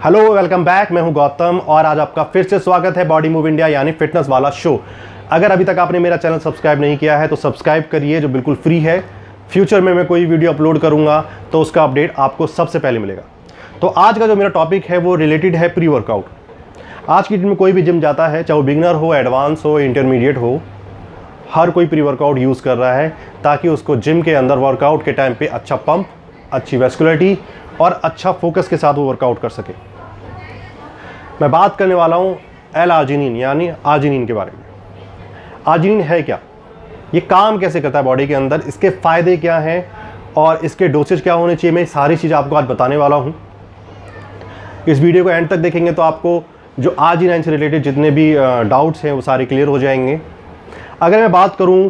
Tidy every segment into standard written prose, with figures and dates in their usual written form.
Hello, welcome back. मैं हूं गौतम और आज आपका फिर से स्वागत है बॉडी मूव इंडिया यानी फिटनेस वाला शो। अगर अभी तक आपने मेरा चैनल सब्सक्राइब नहीं किया है तो सब्सक्राइब करिए, जो बिल्कुल फ्री है। फ्यूचर में मैं कोई वीडियो अपलोड करूंगा तो उसका अपडेट आपको सबसे पहले मिलेगा। तो आज का जो मेरा टॉपिक है वो रिलेटेड है प्री वर्कआउट। आज की डेट में कोई भी जिम जाता है, चाहे वो बिगिनर हो, एडवांस हो, इंटरमीडिएट हो, हर कोई प्री वर्कआउट यूज़ कर रहा है ताकि उसको जिम के अंदर वर्कआउट के टाइम पे अच्छा पंप, अच्छी वैस्कुलरिटी और अच्छा फोकस के साथ वो वर्कआउट कर सके। मैं बात करने वाला हूँ एल-आर्जिनिन यानी आर्जिनिन के बारे में। आर्जिनिन है क्या, ये काम कैसे करता है बॉडी के अंदर, इसके फ़ायदे क्या हैं और इसके डोसेज क्या होने चाहिए, मैं सारी चीज़ आपको आज बताने वाला हूँ। इस वीडियो को एंड तक देखेंगे तो आपको जो आर्जिनिन से रिलेटेड जितने भी डाउट्स हैं वो सारे क्लियर हो जाएंगे। अगर मैं बात करूँ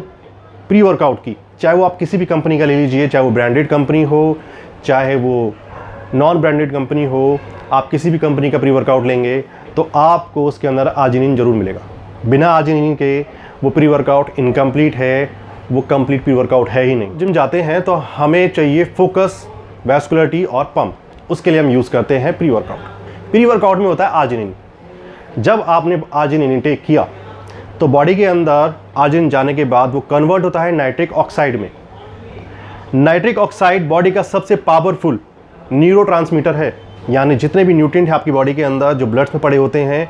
प्री वर्कआउट की, चाहे वो आप किसी भी कंपनी का ले लीजिए, चाहे वो ब्रांडेड कंपनी हो, चाहे वो नॉन ब्रांडेड कंपनी हो, आप किसी भी कंपनी का प्री वर्कआउट लेंगे तो आपको उसके अंदर आर्जिनिन ज़रूर मिलेगा। बिना आर्जिनिन के वो प्री वर्कआउट इनकम्प्लीट है, वो कंप्लीट प्री वर्कआउट है ही नहीं। जिम जाते हैं तो हमें चाहिए फोकस, वैस्कुलरिटी और पंप, उसके लिए हम यूज़ करते हैं प्री वर्कआउट। प्री वर्कआउट में होता है आर्जिनिन। जब आपने आर्जिनिन इंटेक किया तो बॉडी के अंदर आर्जिनिन जाने के बाद वो कन्वर्ट होता है नाइट्रिक ऑक्साइड में। नाइट्रिक ऑक्साइड बॉडी का सबसे पावरफुल न्यूरोट्रांसमीटर है, यानी जितने भी न्यूट्रिएंट हैं आपकी बॉडी के अंदर जो ब्लड में पड़े होते हैं,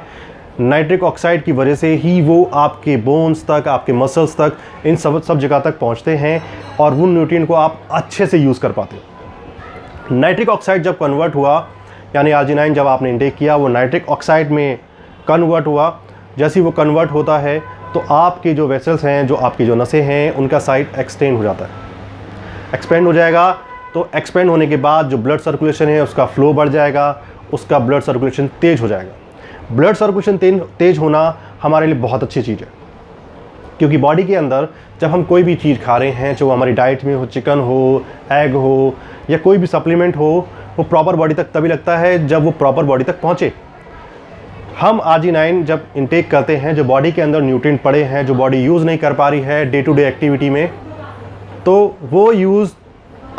नाइट्रिक ऑक्साइड की वजह से ही वो आपके बोन्स तक, आपके मसल्स तक, इन सब जगह तक पहुंचते हैं और वो न्यूट्रिएंट को आप अच्छे से यूज़ कर पाते हैं। नाइट्रिक ऑक्साइड जब कन्वर्ट हुआ, यानी आर्जिनिन जब आपने इंटेक किया वो नाइट्रिक ऑक्साइड में कन्वर्ट हुआ। जैसे ही वो कन्वर्ट होता है तो आपके जो वेसल्स हैं, जो आपकी जो नसें हैं, उनका साइज एक्सटेंड हो जाता है। एक्सपेंड हो जाएगा तो एक्सपेंड होने के बाद जो ब्लड सर्कुलेशन है उसका फ्लो बढ़ जाएगा, उसका ब्लड सर्कुलेशन तेज़ हो जाएगा। ब्लड सर्कुलेशन तेज़ होना हमारे लिए बहुत अच्छी चीज़ है, क्योंकि बॉडी के अंदर जब हम कोई भी चीज़ खा रहे हैं, जो हमारी डाइट में हो, चिकन हो, एग हो या कोई भी सप्लीमेंट हो, वो प्रॉपर बॉडी तक तभी लगता है जब वो प्रॉपर बॉडी तक पहुँचे। हम आर्जिनिन जब इंटेक करते हैं, जो बॉडी के अंदर न्यूट्रिएंट पड़े हैं, जो बॉडी यूज़ नहीं कर पा रही है डे टू डे एक्टिविटी में, तो वो यूज़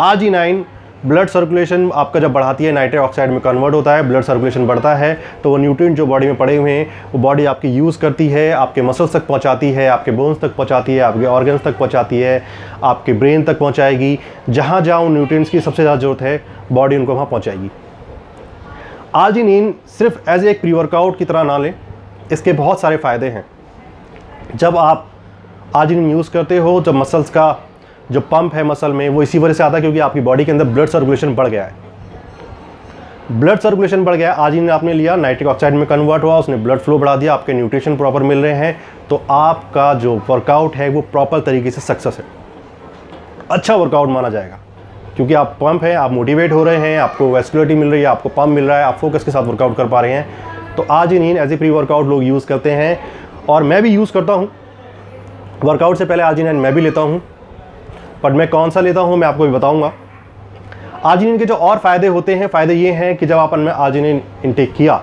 आर्जिनिन ब्लड सर्कुलेशन आपका जब बढ़ाती है, नाइट्रिक ऑक्साइड में कन्वर्ट होता है, ब्लड सर्कुलेशन बढ़ता है, तो वो न्यूट्रिएंट जो बॉडी में पड़े हुए हैं वो बॉडी आपकी यूज़ करती है, आपके मसल्स तक पहुंचाती है, आपके बोन्स तक पहुंचाती है, आपके ऑर्गन्स तक पहुंचाती है, आपके ब्रेन तक पहुंचाएगी। जहाँ जहाँ उन न्यूट्रिएंट्स की सबसे ज़्यादा ज़रूरत है बॉडी उनको वहाँ पहुँचाएगी। आर्जिनिन सिर्फ एज एक प्री वर्कआउट की तरह ना लें, इसके बहुत सारे फ़ायदे हैं। जब आप आर्जिनिन यूज़ करते हो, जब मसल्स का जो पंप है मसल में, वो इसी वजह से आता है क्योंकि आपकी बॉडी के अंदर ब्लड सर्कुलेशन बढ़ गया है। ब्लड सर्कुलेशन बढ़ गया, आर्जिनिन आपने लिया, नाइट्रिक ऑक्साइड में कन्वर्ट हुआ, उसने ब्लड फ्लो बढ़ा दिया, आपके न्यूट्रिशन प्रॉपर मिल रहे हैं, तो आपका जो वर्कआउट है वो प्रॉपर तरीके से सक्सेस है, अच्छा वर्कआउट माना जाएगा। क्योंकि आप पंप है, आप मोटिवेट हो रहे हैं, आपको वैस्कुलरिटी मिल रही है, आपको पंप मिल रहा है, आप फोकस के साथ वर्कआउट कर पा रहे हैं। तो arginine as a pre workout लोग यूज़ करते हैं और मैं भी यूज़ करता हूँ। वर्कआउट से पहले आर्जिनिन मैं भी लेता हूँ, पर मैं कौन सा लेता हूँ मैं आपको भी बताऊँगा। आर्जिनिन के जो और फ़ायदे होते हैं, फ़ायदे ये हैं कि जब आपने आर्जिनिन इंटेक किया,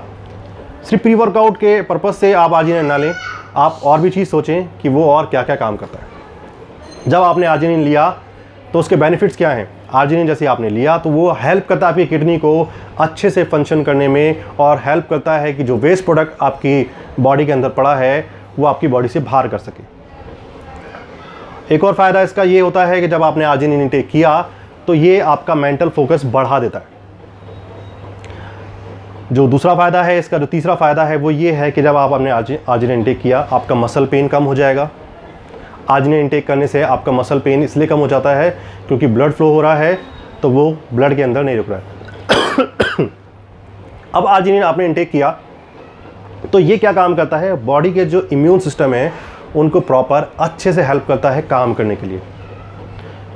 सिर्फ प्री वर्कआउट के पर्पज़ से आप आर्जिनिन ना लें, आप और भी चीज़ सोचें कि वो और क्या क्या काम करता है। जब आपने आर्जिनिन लिया तो उसके बेनिफिट्स क्या हैं। आर्जिनिन जैसे आपने लिया तो वो हेल्प करता है आपकी किडनी को अच्छे से फंक्शन करने में, और हेल्प करता है कि जो वेस्ट प्रोडक्ट आपकी बॉडी के अंदर पड़ा है वो आपकी बॉडी से बाहर कर सके। एक और फ़ायदा इसका ये होता है कि जब आपने आर्जिनिन इंटेक किया तो ये आपका मेंटल फोकस बढ़ा देता है। जो दूसरा फ़ायदा है इसका, जो तीसरा फ़ायदा है वो ये है कि जब आपने आर्जिनिन इंटेक किया, आपका मसल पेन कम हो जाएगा। आर्जिनिन इंटेक करने से आपका मसल पेन इसलिए कम हो जाता है क्योंकि ब्लड फ्लो हो रहा है, तो वो ब्लड के अंदर नहीं रुक रहा है। अब आर्जिनिन आपने इंटेक किया तो ये क्या काम करता है, बॉडी के जो इम्यून सिस्टम है उनको प्रॉपर अच्छे से हेल्प करता है काम करने के लिए।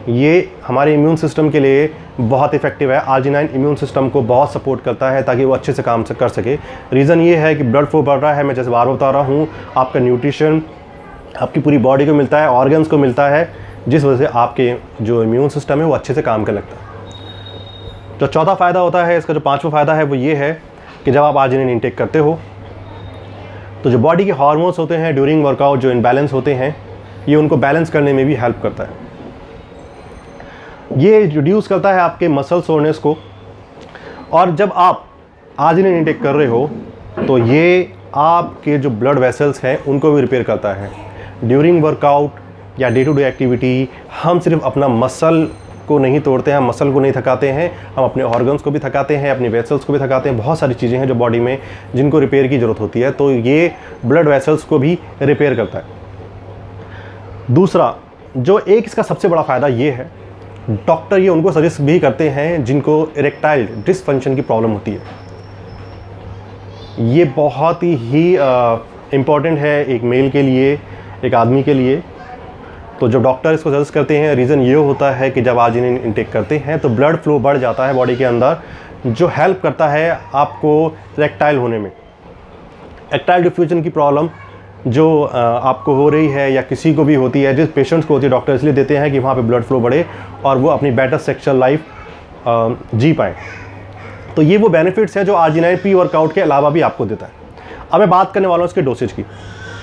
ये हमारे इम्यून सिस्टम के लिए बहुत इफेक्टिव है। आर्जिनिन इम्यून सिस्टम को बहुत सपोर्ट करता है ताकि वो अच्छे से काम कर सके। रीज़न ये है कि ब्लड फ्लो बढ़ रहा है, मैं जैसे बार बता रहा हूँ, आपका न्यूट्रिशन आपकी पूरी बॉडी को मिलता है, ऑर्गन्स को मिलता है, जिस वजह से आपके जो इम्यून सिस्टम है वो अच्छे से काम करने लगता है। जो चौथा फ़ायदा होता है इसका, जो पाँचवा फ़ायदा है वो ये है कि जब आप आर्जिनिन इंटेक करते हो तो जो बॉडी के हार्मोन्स होते हैं ड्यूरिंग वर्कआउट, जो इनबैलेंस होते हैं, ये उनको बैलेंस करने में भी हेल्प करता है। ये रिड्यूस करता है आपके मसल सोरनेस को। और जब आप आर्जिनिन इनटेक कर रहे हो तो ये आपके जो ब्लड वेसल्स हैं उनको भी रिपेयर करता है। ड्यूरिंग वर्कआउट या डे टू डे एक्टिविटी हम सिर्फ अपना मसल को नहीं तोड़ते हैं, हम मसल को नहीं थकाते हैं, हम अपने ऑर्गन्स को भी थकाते हैं, अपनी वेसल्स को भी थकाते हैं। बहुत सारी चीज़ें हैं जो बॉडी में जिनको रिपेयर की ज़रूरत होती है, तो ये ब्लड वेसल्स को भी रिपेयर करता है। दूसरा जो एक इसका सबसे बड़ा फ़ायदा ये है, डॉक्टर ये उनको सजेस्ट भी करते हैं जिनको इरेक्टाइल डिसफंक्शन की प्रॉब्लम होती है। ये बहुत ही इम्पॉर्टेंट है एक मेल के लिए, एक आदमी के लिए। तो जब डॉक्टर इसको सजेस्ट करते हैं, रीज़न ये होता है कि जब आर्जिनिन इनटेक करते हैं तो ब्लड फ्लो बढ़ जाता है बॉडी के अंदर, जो हेल्प करता है आपको इरेक्टाइल होने में। इरेक्टाइल डिफ्यूजन की प्रॉब्लम जो आपको हो रही है या किसी को भी होती है, जिस पेशेंट्स को होती है, डॉक्टर इसलिए देते हैं कि वहाँ पे ब्लड फ्लो बढ़े और वो अपनी बेटर सेक्सुअल लाइफ जी पाएँ। तो ये वो बेनिफिट्स हैं जो आर्जिनिन प्री वर्कआउट के अलावा भी आपको देता है। अब मैं बात करने वाला हूँ इसके डोसेज की।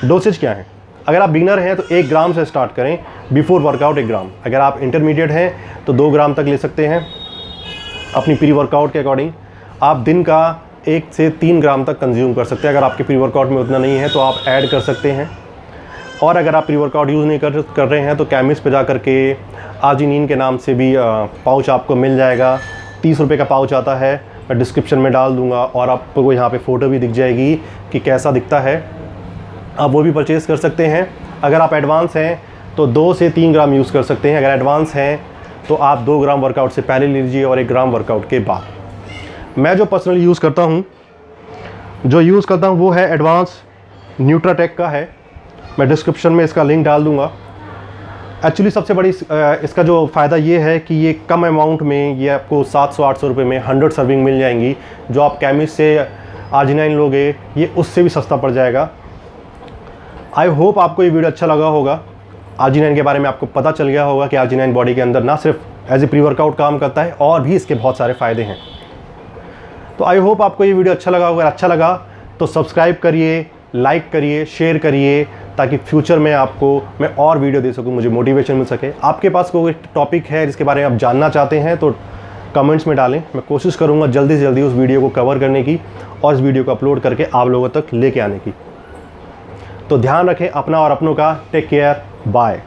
डोसेज क्या है? अगर आप बिगिनर हैं तो 1 ग्राम से स्टार्ट करें, बिफोर वर्कआउट 1 ग्राम। अगर आप इंटरमीडिएट हैं तो 2 ग्राम तक ले सकते हैं अपनी प्री वर्कआउट के अकॉर्डिंग। आप दिन का 1 से 3 ग्राम तक कंज्यूम कर सकते हैं। अगर आपके प्री वर्कआउट में उतना नहीं है तो आप ऐड कर सकते हैं। और अगर आप प्री वर्कआउट यूज़ नहीं कर रहे हैं तो केमिस्ट पे जा करके आर्जिनिन के नाम से भी पाउच आपको मिल जाएगा। 30 रुपये का पाउच आता है, मैं डिस्क्रिप्शन में डाल दूँगा और आपको यहाँ पे फ़ोटो भी दिख जाएगी कि कैसा दिखता है, आप वो भी परचेज़ कर सकते हैं। अगर आप एडवांस हैं तो 2 से 3 ग्राम यूज़ कर सकते हैं। अगर एडवांस हैं तो आप 2 ग्राम वर्कआउट से पहले लीजिए और 1 ग्राम वर्कआउट के बाद। मैं जो पर्सनली यूज़ करता हूँ वो है एडवांस न्यूट्राटेक का है। मैं डिस्क्रिप्शन में इसका लिंक डाल दूँगा। एक्चुअली सबसे बड़ी इसका जो फ़ायदा ये है कि ये कम अमाउंट में, ये आपको 700-800 रुपये में 100 सर्विंग मिल जाएंगी। जो आप केमिस्ट से आर्जिनिन लोगे ये उससे भी सस्ता पड़ जाएगा। आई होप आपको ये वीडियो अच्छा लगा होगा। आर्जिनिन के बारे में आपको पता चल गया होगा कि आर्जिनिन बॉडी के अंदर ना सिर्फ एज ए प्री वर्कआउट काम करता है और भी इसके बहुत सारे फ़ायदे हैं। तो आई होप आपको ये वीडियो अच्छा लगा होगा। अच्छा लगा तो सब्सक्राइब करिए, लाइक करिए, शेयर करिए, ताकि फ्यूचर में आपको मैं और वीडियो दे सकूं, मुझे मोटिवेशन मिल सके। आपके पास कोई टॉपिक है जिसके बारे में आप जानना चाहते हैं तो कमेंट्स में डालें। मैं कोशिश करूंगा जल्दी से जल्दी उस वीडियो को कवर करने की और इस वीडियो को अपलोड करके आप लोगों तक लेके आने की। तो ध्यान रखें अपना और अपनों का। Take care, bye.